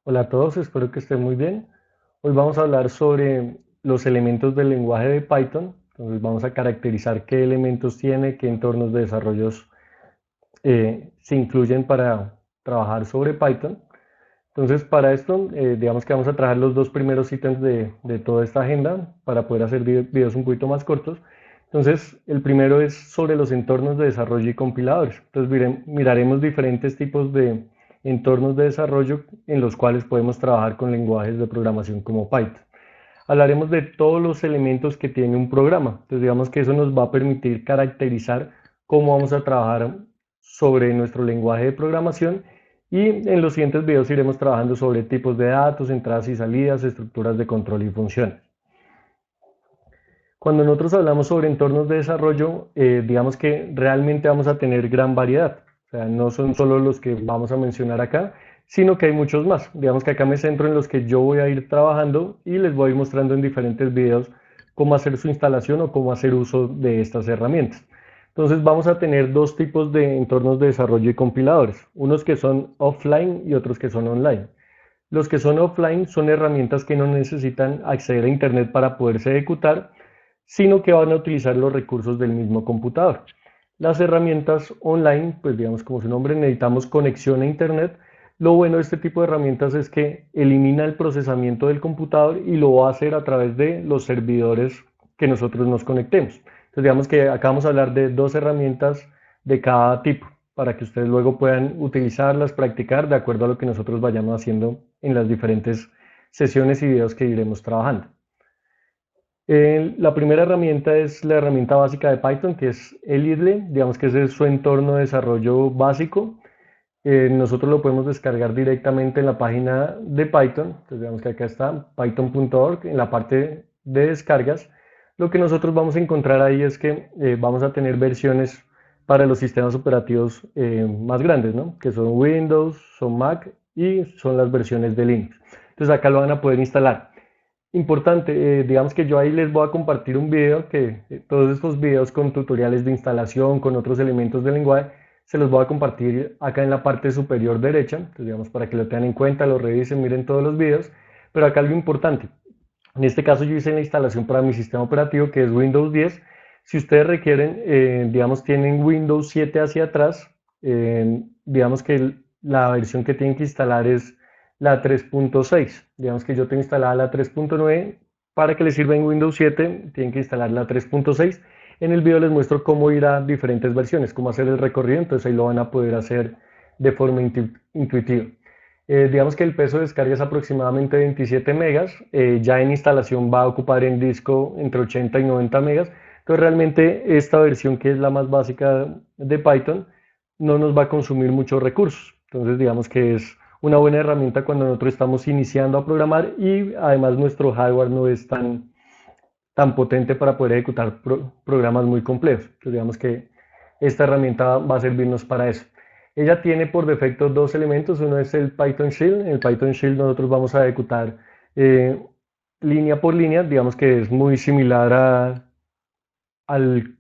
Hola a todos, espero que estén muy bien. Hoy vamos a hablar sobre los elementos del lenguaje de Python. Entonces vamos a caracterizar qué elementos tiene, qué entornos de desarrollos se incluyen para trabajar sobre Python. Entonces para esto, digamos que vamos a trabajar los dos primeros ítems de toda esta agenda para poder hacer videos un poquito más cortos. Entonces el primero es sobre los entornos de desarrollo y compiladores. Entonces miraremos diferentes tipos de entornos de desarrollo en los cuales podemos trabajar con lenguajes de programación como Python. Hablaremos de todos los elementos que tiene un programa. Entonces digamos que eso nos va a permitir caracterizar cómo vamos a trabajar sobre nuestro lenguaje de programación y en los siguientes videos iremos trabajando sobre tipos de datos, entradas y salidas, estructuras de control y funciones. Cuando nosotros hablamos sobre entornos de desarrollo, digamos que realmente vamos a tener gran variedad. O sea, no son solo los que vamos a mencionar acá, sino que hay muchos más. Digamos que acá me centro en los que yo voy a ir trabajando y les voy mostrando en diferentes videos cómo hacer su instalación o cómo hacer uso de estas herramientas. Entonces vamos a tener dos tipos de entornos de desarrollo y compiladores, unos que son offline y otros que son online. Los que son offline son herramientas que no necesitan acceder a Internet para poderse ejecutar, sino que van a utilizar los recursos del mismo computador. Las herramientas online, pues digamos como su nombre, necesitamos conexión a Internet. Lo bueno de este tipo de herramientas es que elimina el procesamiento del computador y lo va a hacer a través de los servidores que nosotros nos conectemos. Entonces digamos que acá vamos a hablar de dos herramientas de cada tipo para que ustedes luego puedan utilizarlas, practicar de acuerdo a lo que nosotros vayamos haciendo en las diferentes sesiones y videos que iremos trabajando. La primera herramienta es la herramienta básica de Python, que es el IDLE, digamos que ese es su entorno de desarrollo básico. Nosotros lo podemos descargar directamente en la página de Python, entonces digamos que acá está python.org, en la parte de descargas. Lo que nosotros vamos a encontrar ahí es que vamos a tener versiones para los sistemas operativos más grandes, ¿no? Que son Windows, son Mac y son las versiones de Linux. Entonces acá lo van a poder instalar. Importante, digamos que yo ahí les voy a compartir un video que todos estos videos con tutoriales de instalación, con otros elementos del lenguaje, se los voy a compartir acá en la parte superior derecha, entonces digamos para que lo tengan en cuenta, lo revisen, miren todos los videos, pero acá algo importante, en este caso yo hice la instalación para mi sistema operativo que es Windows 10, si ustedes requieren, digamos tienen Windows 7 hacia atrás, digamos que la versión que tienen que instalar es la 3.6. Digamos que yo tengo instalada la 3.9. Para que les sirva en Windows 7, tienen que instalar la 3.6. En el video les muestro cómo ir a diferentes versiones, cómo hacer el recorrido, entonces ahí lo van a poder hacer de forma intuitiva. Digamos que el peso de descarga es aproximadamente 27 megas, ya en instalación va a ocupar en disco entre 80 y 90 megas, entonces realmente esta versión que es la más básica de Python no nos va a consumir muchos recursos, entonces digamos que es una buena herramienta cuando nosotros estamos iniciando a programar y además nuestro hardware no es tan potente para poder ejecutar programas muy complejos. Entonces digamos que esta herramienta va a servirnos para eso. Ella tiene por defecto dos elementos, uno es el Python Shell. En el Python Shell nosotros vamos a ejecutar eh, línea por línea, digamos que es muy similar al,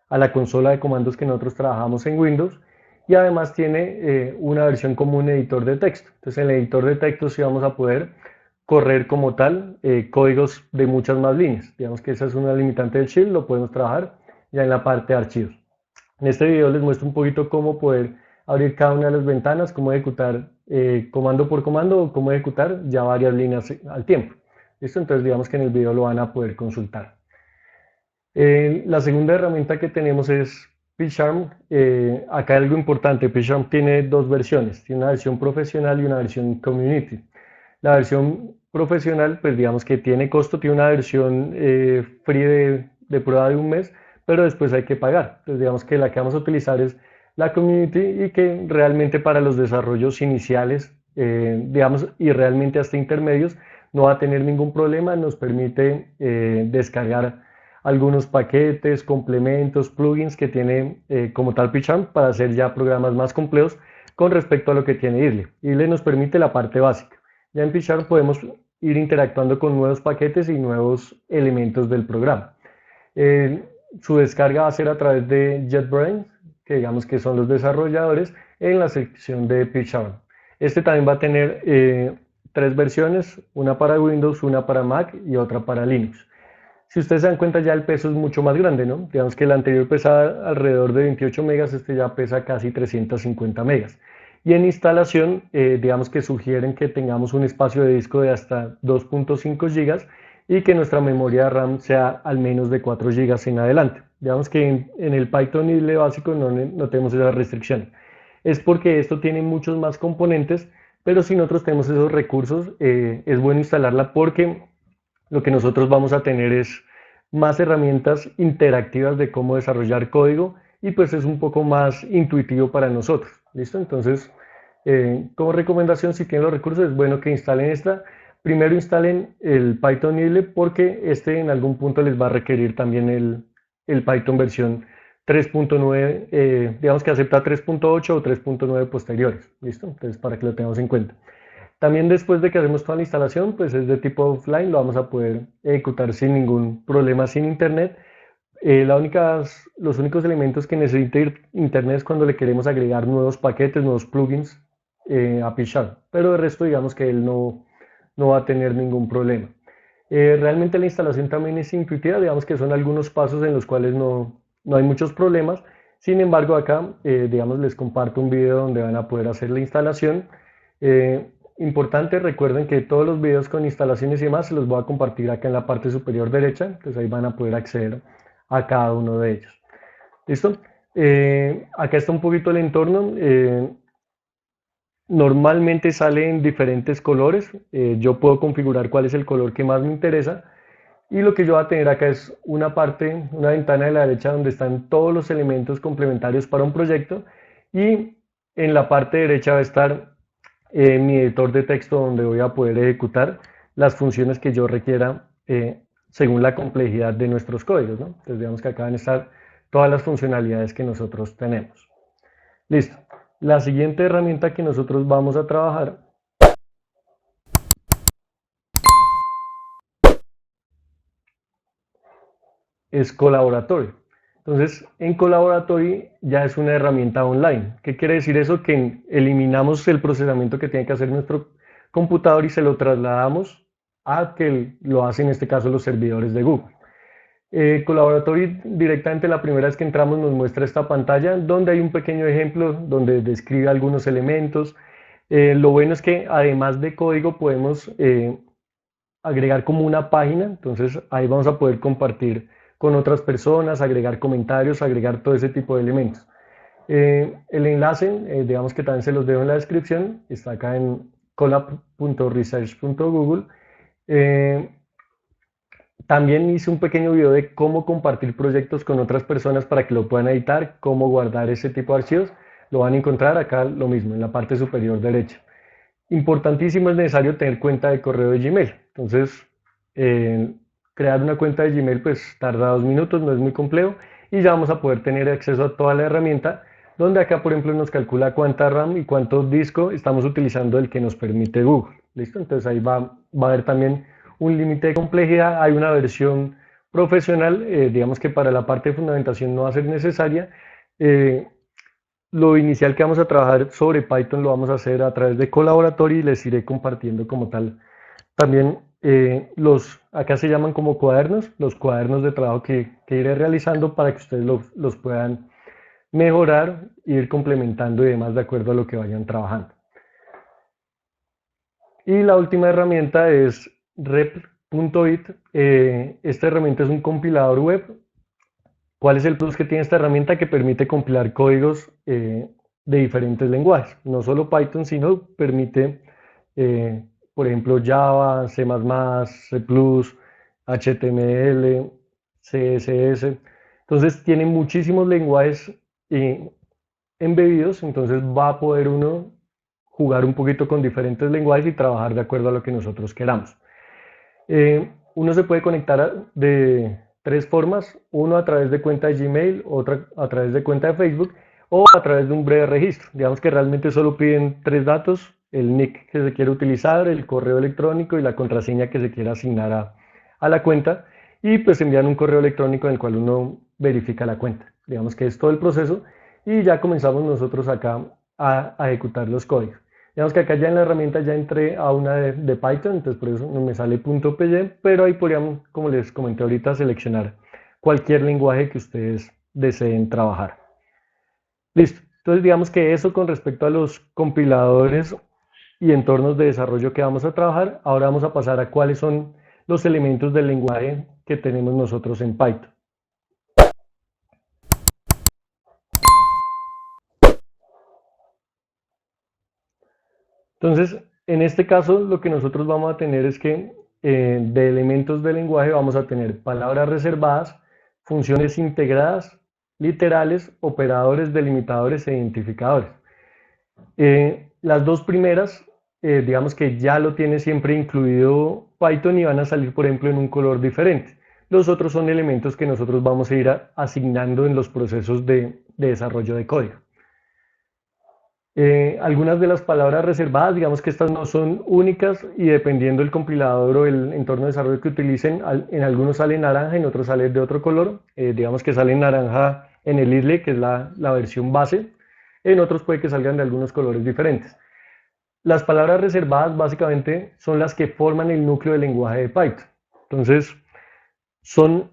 a la consola de comandos que nosotros trabajamos en Windows y además tiene una versión como un editor de texto. Entonces en el editor de texto sí vamos a poder correr como tal códigos de muchas más líneas. Digamos que esa es una limitante del shell, lo podemos trabajar ya en la parte de archivos. En este video les muestro un poquito cómo poder abrir cada una de las ventanas, cómo ejecutar comando por comando o cómo ejecutar ya varias líneas al tiempo. ¿Listo? Entonces digamos que en el video lo van a poder consultar. La segunda herramienta que tenemos es PyCharm. Acá hay algo importante, PyCharm tiene dos versiones, tiene una versión profesional y una versión community. La versión profesional, pues digamos que tiene costo, tiene una versión free de prueba de un mes, pero después hay que pagar. Entonces digamos que la que vamos a utilizar es la community y que realmente para los desarrollos iniciales, digamos, y realmente hasta intermedios, no va a tener ningún problema, nos permite descargar algunos paquetes, complementos, plugins que tiene como tal PyCharm para hacer ya programas más complejos con respecto a lo que tiene IRLE. IRLE nos permite la parte básica. Ya en PyCharm podemos ir interactuando con nuevos paquetes y nuevos elementos del programa. Eh, Su descarga va a ser a través de JetBrains, que digamos que son los desarrolladores, en la sección de PyCharm. Este también va a tener tres versiones, una para Windows, una para Mac y otra para Linux. Si ustedes se dan cuenta, ya el peso es mucho más grande, ¿no? Digamos que el anterior pesaba alrededor de 28 megas, este ya pesa casi 350 megas. Y en instalación, digamos que sugieren que tengamos un espacio de disco de hasta 2.5 gigas y que nuestra memoria RAM sea al menos de 4 gigas en adelante. Digamos que en el Python IDLE básico no tenemos esa restricción. Es porque esto tiene muchos más componentes, pero si nosotros tenemos esos recursos, es bueno instalarla porque lo que nosotros vamos a tener es más herramientas interactivas de cómo desarrollar código y pues es un poco más intuitivo para nosotros. ¿Listo? Entonces, como recomendación, si tienen los recursos, es bueno que instalen esta. Primero instalen el Python IDLE porque este en algún punto les va a requerir también el Python versión 3.9, digamos que acepta 3.8 o 3.9 posteriores. ¿Listo? Entonces, para que lo tengamos en cuenta. También después de que hacemos toda la instalación, pues es de tipo offline, lo vamos a poder ejecutar sin ningún problema, sin internet. Los únicos elementos que necesita internet es cuando le queremos agregar nuevos paquetes, nuevos plugins a P#, pero de resto digamos que él no va a tener ningún problema. Realmente la instalación también es intuitiva, digamos que son algunos pasos en los cuales no hay muchos problemas. Sin embargo, acá, digamos, les comparto un video donde van a poder hacer la instalación. Importante, recuerden que todos los videos con instalaciones y demás se los voy a compartir acá en la parte superior derecha, entonces ahí van a poder acceder a cada uno de ellos. ¿Listo? Acá está un poquito el entorno. Normalmente sale en diferentes colores. Yo puedo configurar cuál es el color que más me interesa. Y lo que yo voy a tener acá es una parte, una ventana de la derecha donde están todos los elementos complementarios para un proyecto. Y en la parte derecha va a estar mi editor de texto donde voy a poder ejecutar las funciones que yo requiera según la complejidad de nuestros códigos, ¿no? Entonces digamos que acá van a estar todas las funcionalidades que nosotros tenemos. Listo. La siguiente herramienta que nosotros vamos a trabajar es Colaboratory. Entonces, en Colaboratory ya es una herramienta online. ¿Qué quiere decir eso? Que eliminamos el procesamiento que tiene que hacer nuestro computador y se lo trasladamos a que lo hacen en este caso los servidores de Google. Colaboratory directamente la primera vez que entramos nos muestra esta pantalla donde hay un pequeño ejemplo donde describe algunos elementos. Lo bueno es que además de código podemos agregar como una página, entonces ahí vamos a poder compartir con otras personas, agregar comentarios, agregar todo ese tipo de elementos. El enlace, digamos que también se los dejo en la descripción, está acá en colab.research.google. También hice un pequeño video de cómo compartir proyectos con otras personas para que lo puedan editar, cómo guardar ese tipo de archivos. Lo van a encontrar acá lo mismo, en la parte superior derecha. Importantísimo, es necesario tener cuenta de correo de Gmail. Entonces, crear una cuenta de Gmail pues tarda 2 minutos, no es muy complejo y ya vamos a poder tener acceso a toda la herramienta donde acá por ejemplo nos calcula cuánta RAM y cuánto disco estamos utilizando el que nos permite Google. ¿Listo? Entonces ahí va a haber también un límite de complejidad. Hay una versión profesional, digamos que para la parte de fundamentación no va a ser necesaria. Lo inicial que vamos a trabajar sobre Python lo vamos a hacer a través de Colaboratory y les iré compartiendo como tal. También acá se llaman como cuadernos, los cuadernos de trabajo que iré realizando para que ustedes los puedan mejorar, ir complementando y demás de acuerdo a lo que vayan trabajando. Y la última herramienta es rep.it. Esta herramienta es un compilador web. ¿Cuál es el plus que tiene esta herramienta? Que permite compilar códigos de diferentes lenguajes, no solo Python, sino permite, por ejemplo, Java, C++, C++, HTML, CSS. Entonces tiene muchísimos lenguajes embebidos, entonces va a poder uno jugar un poquito con diferentes lenguajes y trabajar de acuerdo a lo que nosotros queramos. Uno se puede conectar de tres formas, uno a través de cuenta de Gmail, otra a través de cuenta de Facebook o a través de un breve registro. Digamos que realmente solo piden tres datos, el nick que se quiere utilizar, el correo electrónico y la contraseña que se quiera asignar a la cuenta y pues envían un correo electrónico en el cual uno verifica la cuenta. Digamos que es todo el proceso y ya comenzamos nosotros acá a ejecutar los códigos. Digamos que acá ya en la herramienta ya entré a una de Python, entonces por eso no me sale .py, pero ahí podríamos, como les comenté ahorita, seleccionar cualquier lenguaje que ustedes deseen trabajar. Listo. Entonces digamos que eso con respecto a los compiladores y entornos de desarrollo que vamos a trabajar. Ahora vamos a pasar a cuáles son los elementos del lenguaje que tenemos nosotros en Python. Entonces, en este caso, lo que nosotros vamos a tener es que de elementos del lenguaje vamos a tener palabras reservadas, funciones integradas, literales, operadores, delimitadores e identificadores. Las dos primeras, digamos que ya lo tiene siempre incluido Python y van a salir, por ejemplo, en un color diferente. Los otros son elementos que nosotros vamos a ir asignando en los procesos de desarrollo de código. Algunas de las palabras reservadas, digamos que estas no son únicas y dependiendo del compilador o el entorno de desarrollo que utilicen, en algunos sale naranja, en otros sale de otro color. Digamos que sale naranja en el IDLE, que es la versión base, en otros puede que salgan de algunos colores diferentes. Las palabras reservadas básicamente son las que forman el núcleo del lenguaje de Python. Entonces, son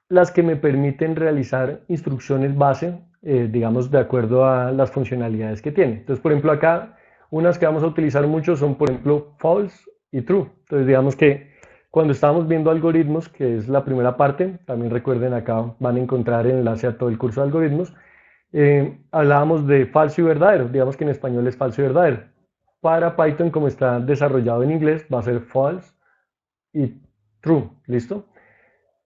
las que me permiten realizar instrucciones base, digamos, de acuerdo a las funcionalidades que tiene. Entonces, por ejemplo, acá unas que vamos a utilizar mucho son, por ejemplo, false y true. Entonces, digamos que cuando estábamos viendo algoritmos, que es la primera parte, también recuerden acá van a encontrar el enlace a todo el curso de algoritmos, hablábamos de falso y verdadero, digamos que en español es falso y verdadero. Para Python, como está desarrollado en inglés, va a ser false y true, ¿listo?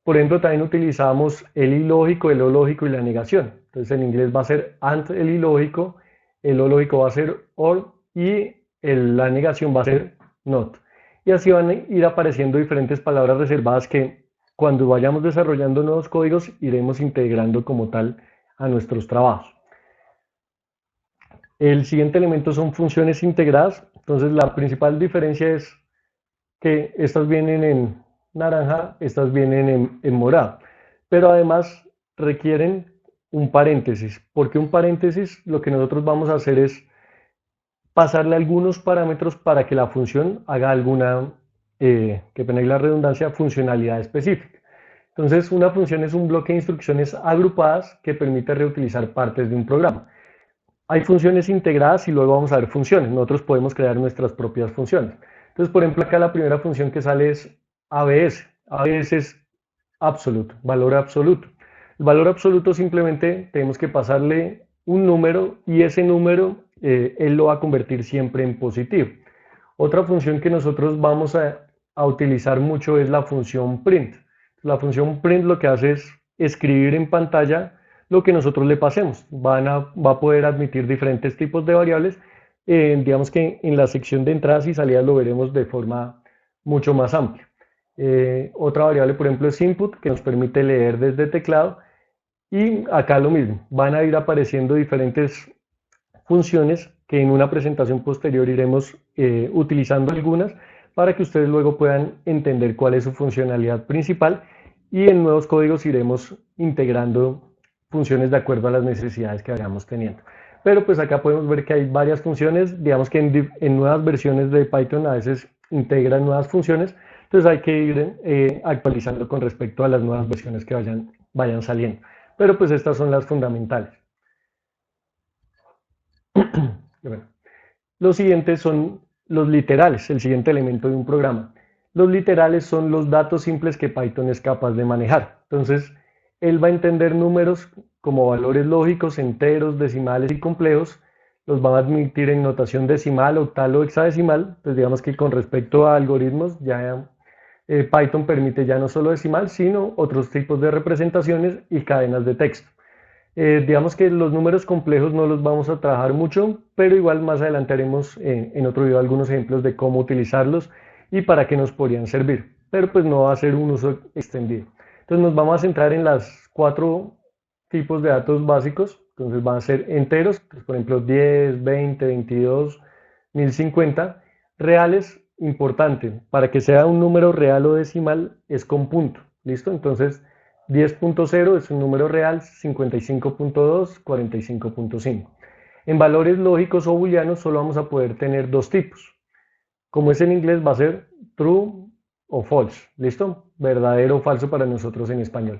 Por ejemplo, también utilizamos el ilógico, el ológico y la negación. Entonces en inglés va a ser and el ilógico, el ológico va a ser or y la negación va a ser not. Y así van a ir apareciendo diferentes palabras reservadas que cuando vayamos desarrollando nuevos códigos iremos integrando como tal a nuestros trabajos. El siguiente elemento son funciones integradas. Entonces la principal diferencia es que estas vienen en naranja, estas vienen en morado. Pero además requieren un paréntesis. Porque un paréntesis lo que nosotros vamos a hacer es pasarle algunos parámetros para que la función haga alguna, que pena la redundancia, funcionalidad específica. Entonces una función es un bloque de instrucciones agrupadas que permite reutilizar partes de un programa. Hay funciones integradas y luego vamos a ver funciones. Nosotros podemos crear nuestras propias funciones. Entonces, por ejemplo, acá la primera función que sale es ABS. ABS es absolute, valor absoluto. El valor absoluto simplemente tenemos que pasarle un número y ese número él lo va a convertir siempre en positivo. Otra función que nosotros vamos a utilizar mucho es la función print. La función print lo que hace es escribir en pantalla lo que nosotros le pasemos. Va a poder admitir diferentes tipos de variables. Digamos que en la sección de entradas y salidas lo veremos de forma mucho más amplia. Otra variable, por ejemplo, es input, que nos permite leer desde teclado. Y acá lo mismo, van a ir apareciendo diferentes funciones que en una presentación posterior iremos utilizando algunas para que ustedes luego puedan entender cuál es su funcionalidad principal y en nuevos códigos iremos integrando funciones de acuerdo a las necesidades que vayamos teniendo. Pero pues acá podemos ver que hay varias funciones, digamos que en nuevas versiones de Python a veces integran nuevas funciones, entonces hay que ir actualizando con respecto a las nuevas versiones que vayan saliendo. Pero pues estas son las fundamentales. Bueno, los siguientes son los literales, el siguiente elemento de un programa. Los literales son los datos simples que Python es capaz de manejar. Entonces, él va a entender números como valores lógicos, enteros, decimales y complejos. Los va a admitir en notación decimal, octal o hexadecimal. Pues digamos que con respecto a algoritmos, ya Python permite ya no solo decimal, sino otros tipos de representaciones y cadenas de texto. Digamos que los números complejos no los vamos a trabajar mucho, pero igual más adelante haremos en otro video algunos ejemplos de cómo utilizarlos y para qué nos podrían servir, pero pues no va a ser un uso extendido. Entonces nos vamos a centrar en las 4 tipos de datos básicos, entonces van a ser enteros, pues, por ejemplo 10, 20, 22, 1050, reales, importante, para que sea un número real o decimal es con punto, ¿listo? Entonces 10.0 es un número real, 55.2, 45.5. En valores lógicos o booleanos solo vamos a poder tener dos tipos. Como es en inglés, va a ser true o false. ¿Listo? Verdadero o falso para nosotros en español.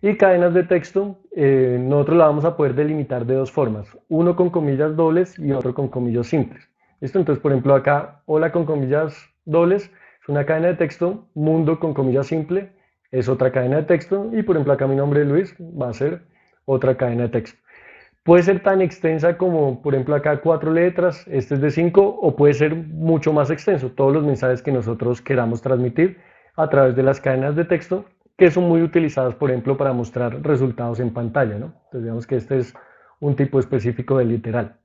Y cadenas de texto, nosotros la vamos a poder delimitar de dos formas. Uno con comillas dobles y otro con comillas simples. ¿Listo? Entonces, por ejemplo, acá, hola con comillas dobles es una cadena de texto, mundo con comillas simple es otra cadena de texto y, por ejemplo, acá mi nombre es Luis va a ser otra cadena de texto. Puede ser tan extensa como, por ejemplo, acá 4 letras, este es de 5, o puede ser mucho más extenso, todos los mensajes que nosotros queramos transmitir a través de las cadenas de texto, que son muy utilizadas, por ejemplo, para mostrar resultados en pantalla, ¿no? Entonces, digamos que este es un tipo específico de literal.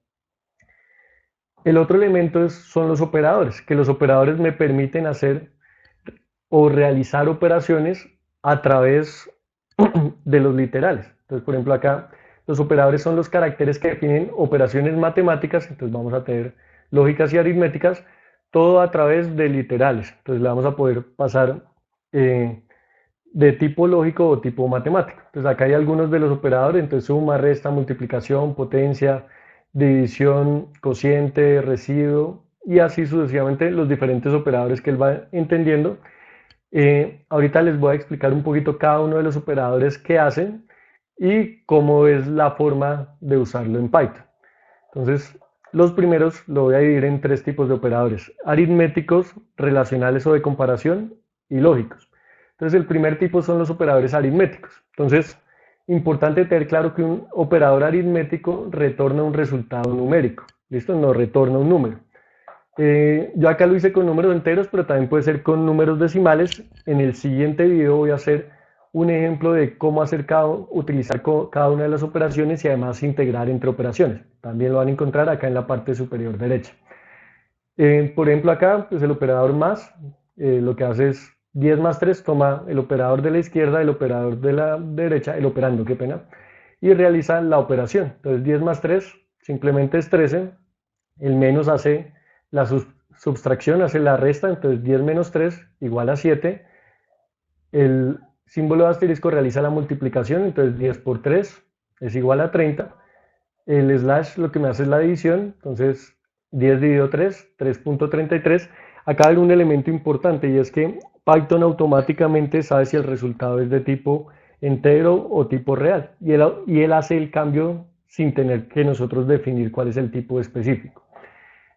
El otro elemento son los operadores, que los operadores me permiten hacer o realizar operaciones a través de los literales. Entonces, por ejemplo, acá los operadores son los caracteres que definen operaciones matemáticas, entonces vamos a tener lógicas y aritméticas, todo a través de literales. Entonces le vamos a poder pasar de tipo lógico o tipo matemático. Entonces acá hay algunos de los operadores, entonces suma, resta, multiplicación, potencia, división, cociente, residuo y así sucesivamente los diferentes operadores que él va entendiendo. Ahorita les voy a explicar un poquito cada uno de los operadores que hacen y cómo es la forma de usarlo en Python. Entonces, los primeros lo voy a dividir en tres tipos de operadores: aritméticos, relacionales o de comparación y lógicos. Entonces, el primer tipo son los operadores aritméticos. Entonces, importante tener claro que un operador aritmético retorna un resultado numérico. ¿Listo? No retorna un número. Yo acá lo hice con números enteros, pero también puede ser con números decimales. En el siguiente video voy a hacer un ejemplo de cómo utilizar cada una de las operaciones y además integrar entre operaciones. También lo van a encontrar acá en la parte superior derecha. Por ejemplo, acá, pues el operador más, lo que hace es 10 más 3, toma el operador de la izquierda, el operador de la derecha, el operando, qué pena, y realiza la operación. Entonces 10 más 3 simplemente es 13, el menos hace la subtracción, hace la resta, entonces 10 menos 3 igual a 7, el símbolo de asterisco realiza la multiplicación, entonces 10 por 3 es igual a 30, el slash lo que me hace es la división, entonces 10 dividido 3, 3.33. Acá hay un elemento importante y es que Python automáticamente sabe si el resultado es de tipo entero o tipo real y él hace el cambio sin tener que nosotros definir cuál es el tipo específico.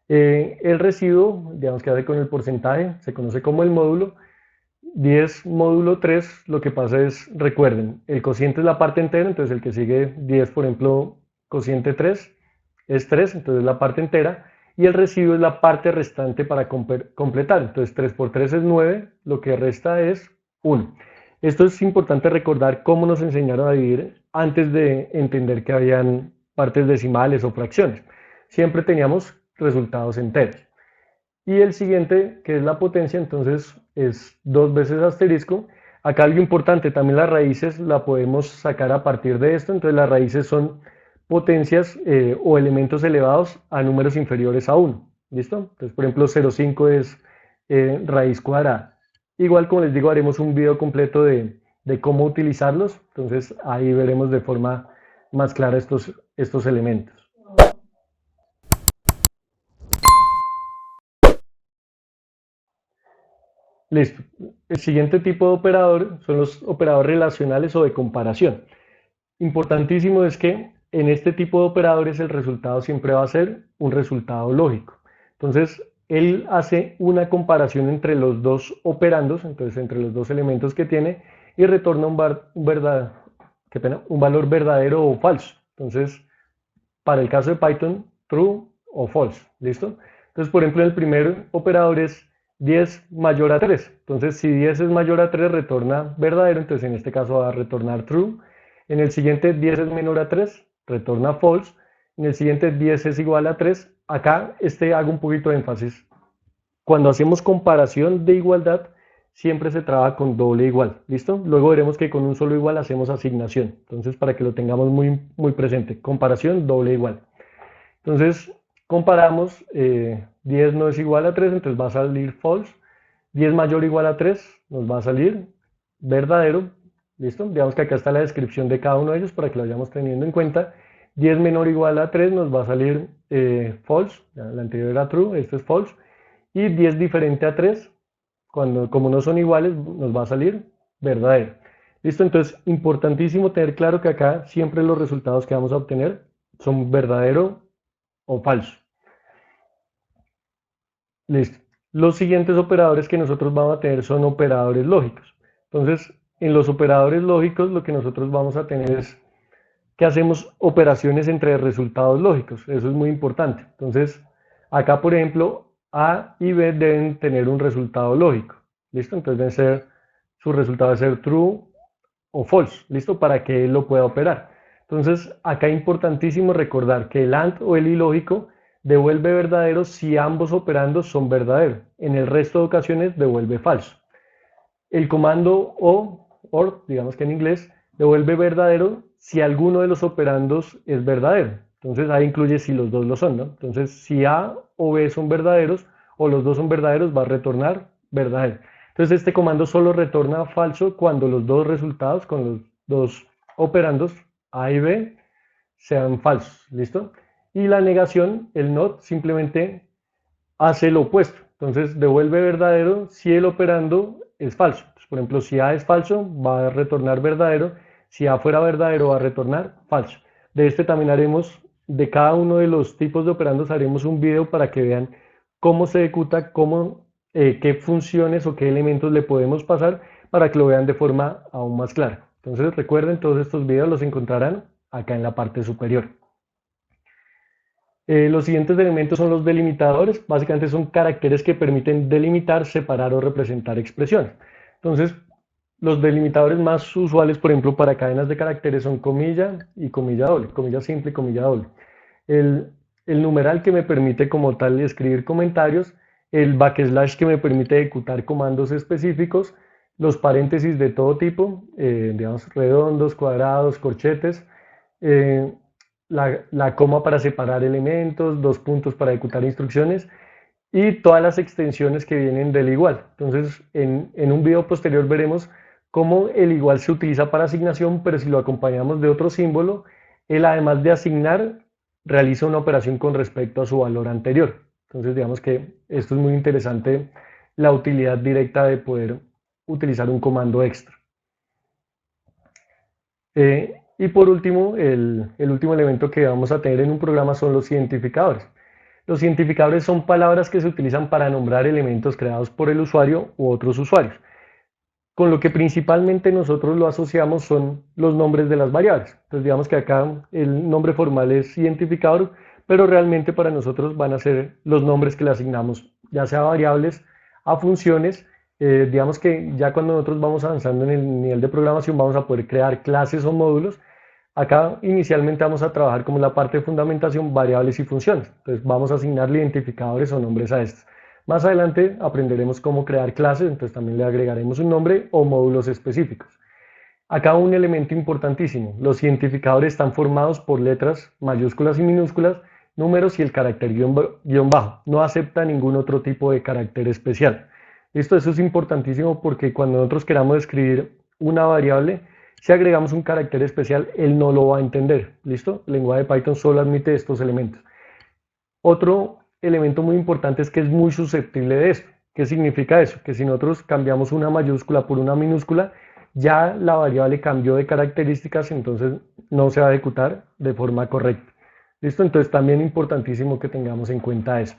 El residuo, digamos que hace con el porcentaje, se conoce como el módulo. 10 módulo 3, lo que pasa es, recuerden, el cociente es la parte entera, entonces el que sigue 10, por ejemplo, cociente 3 es 3, entonces la parte entera, y el residuo es la parte restante para completar, entonces 3 por 3 es 9, lo que resta es 1. Esto es importante recordar cómo nos enseñaron a dividir antes de entender que habían partes decimales o fracciones. Siempre teníamos resultados enteros. Y el siguiente, que es la potencia, entonces es 2 veces asterisco. Acá algo importante, también las raíces la podemos sacar a partir de esto, entonces las raíces son potencias o elementos elevados a números inferiores a 1. ¿Listo? Entonces, por ejemplo, 0,5 es raíz cuadrada. Igual, como les digo, haremos un video completo de cómo utilizarlos, entonces ahí veremos de forma más clara estos elementos. Listo. El siguiente tipo de operador son los operadores relacionales o de comparación. Importantísimo es que en este tipo de operadores el resultado siempre va a ser un resultado lógico. Entonces, él hace una comparación entre los dos operandos, entonces entre los dos elementos que tiene, y retorna un valor verdadero o falso. Entonces, para el caso de Python, true o false. ¿Listo? Entonces, por ejemplo, el primer operador es 10 mayor a 3. Entonces, si 10 es mayor a 3, retorna verdadero. Entonces, en este caso va a retornar true. En el siguiente, 10 es menor a 3, retorna false. En el siguiente, 10 es igual a 3. Acá hago un poquito de énfasis. Cuando hacemos comparación de igualdad, siempre se trabaja con doble igual. ¿Listo? Luego veremos que con un solo igual hacemos asignación. Entonces, para que lo tengamos muy, muy presente. Comparación, doble igual. Entonces, comparamos, 10 no es igual a 3, entonces va a salir false. 10 mayor o igual a 3 nos va a salir verdadero. ¿Listo? Digamos que acá está la descripción de cada uno de ellos para que lo vayamos teniendo en cuenta. 10 menor o igual a 3 nos va a salir false, la anterior era true, esto es false, y 10 diferente a 3, como no son iguales, nos va a salir verdadero. ¿Listo? Entonces, importantísimo tener claro que acá siempre los resultados que vamos a obtener son verdadero o falso. Listo. Los siguientes operadores que nosotros vamos a tener son operadores lógicos. Entonces, en los operadores lógicos lo que nosotros vamos a tener es que hacemos operaciones entre resultados lógicos. Eso es muy importante. Entonces, acá, por ejemplo, A y B deben tener un resultado lógico. ¿Listo? Entonces, su resultado debe ser true o false. ¿Listo? Para que él lo pueda operar. Entonces, acá es importantísimo recordar que el AND o el ilógico devuelve verdadero si ambos operandos son verdaderos. En el resto de ocasiones devuelve falso. El comando OR, digamos que en inglés, devuelve verdadero si alguno de los operandos es verdadero. Entonces ahí incluye si los dos lo son, ¿no? Entonces si A o B son verdaderos o los dos son verdaderos, va a retornar verdadero. Entonces este comando solo retorna falso cuando los dos resultados con los dos operandos A y B sean falsos, ¿listo? Y la negación, el not, simplemente hace lo opuesto. Entonces devuelve verdadero si el operando es falso. Entonces, por ejemplo, si A es falso, va a retornar verdadero. Si A fuera verdadero, va a retornar falso. De este también haremos, de cada uno de los tipos de operandos, haremos un video para que vean cómo se ejecuta, qué funciones o qué elementos le podemos pasar para que lo vean de forma aún más clara. Entonces recuerden, todos estos videos los encontrarán acá en la parte superior. Los siguientes elementos son los delimitadores. Básicamente son caracteres que permiten delimitar, separar o representar expresiones. Entonces, los delimitadores más usuales, por ejemplo, para cadenas de caracteres son comilla y comilla doble, comilla simple y comilla doble. El numeral que me permite como tal escribir comentarios, el backslash que me permite ejecutar comandos específicos, los paréntesis de todo tipo, digamos redondos, cuadrados, corchetes, la coma para separar elementos, dos puntos para ejecutar instrucciones y todas las extensiones que vienen del igual. Entonces, en un video posterior veremos cómo el igual se utiliza para asignación, pero si lo acompañamos de otro símbolo, él además de asignar, realiza una operación con respecto a su valor anterior. Entonces, digamos que esto es muy interesante, la utilidad directa de poder utilizar un comando extra. Y por último, el último elemento que vamos a tener en un programa son los identificadores. Los identificadores son palabras que se utilizan para nombrar elementos creados por el usuario u otros usuarios. Con lo que principalmente nosotros lo asociamos son los nombres de las variables. Entonces digamos que acá el nombre formal es identificador, pero realmente para nosotros van a ser los nombres que le asignamos, ya sea a variables, a funciones. Digamos que ya cuando nosotros vamos avanzando en el nivel de programación vamos a poder crear clases o módulos. Acá inicialmente vamos a trabajar como la parte de fundamentación, variables y funciones. Entonces vamos a asignarle identificadores o nombres a estos. Más adelante aprenderemos cómo crear clases, entonces también le agregaremos un nombre o módulos específicos. Acá un elemento importantísimo, los identificadores están formados por letras mayúsculas y minúsculas, números y el carácter guión bajo. No acepta ningún otro tipo de carácter especial. Eso es importantísimo porque cuando nosotros queramos escribir una variable, si agregamos un carácter especial, él no lo va a entender. ¿Listo? El lenguaje de Python solo admite estos elementos. Otro elemento muy importante es que es muy susceptible de esto. ¿Qué significa eso? Que si nosotros cambiamos una mayúscula por una minúscula, ya la variable cambió de características, entonces no se va a ejecutar de forma correcta. ¿Listo? Entonces también es importantísimo que tengamos en cuenta eso.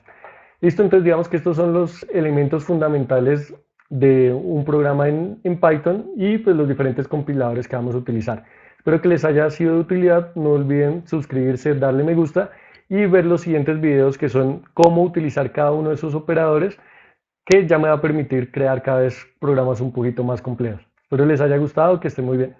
Listo, entonces digamos que estos son los elementos fundamentales de un programa en Python y pues los diferentes compiladores que vamos a utilizar. Espero que les haya sido de utilidad, no olviden suscribirse, darle me gusta y ver los siguientes videos que son cómo utilizar cada uno de esos operadores, que ya me va a permitir crear cada vez programas un poquito más complejos. Espero les haya gustado, que estén muy bien.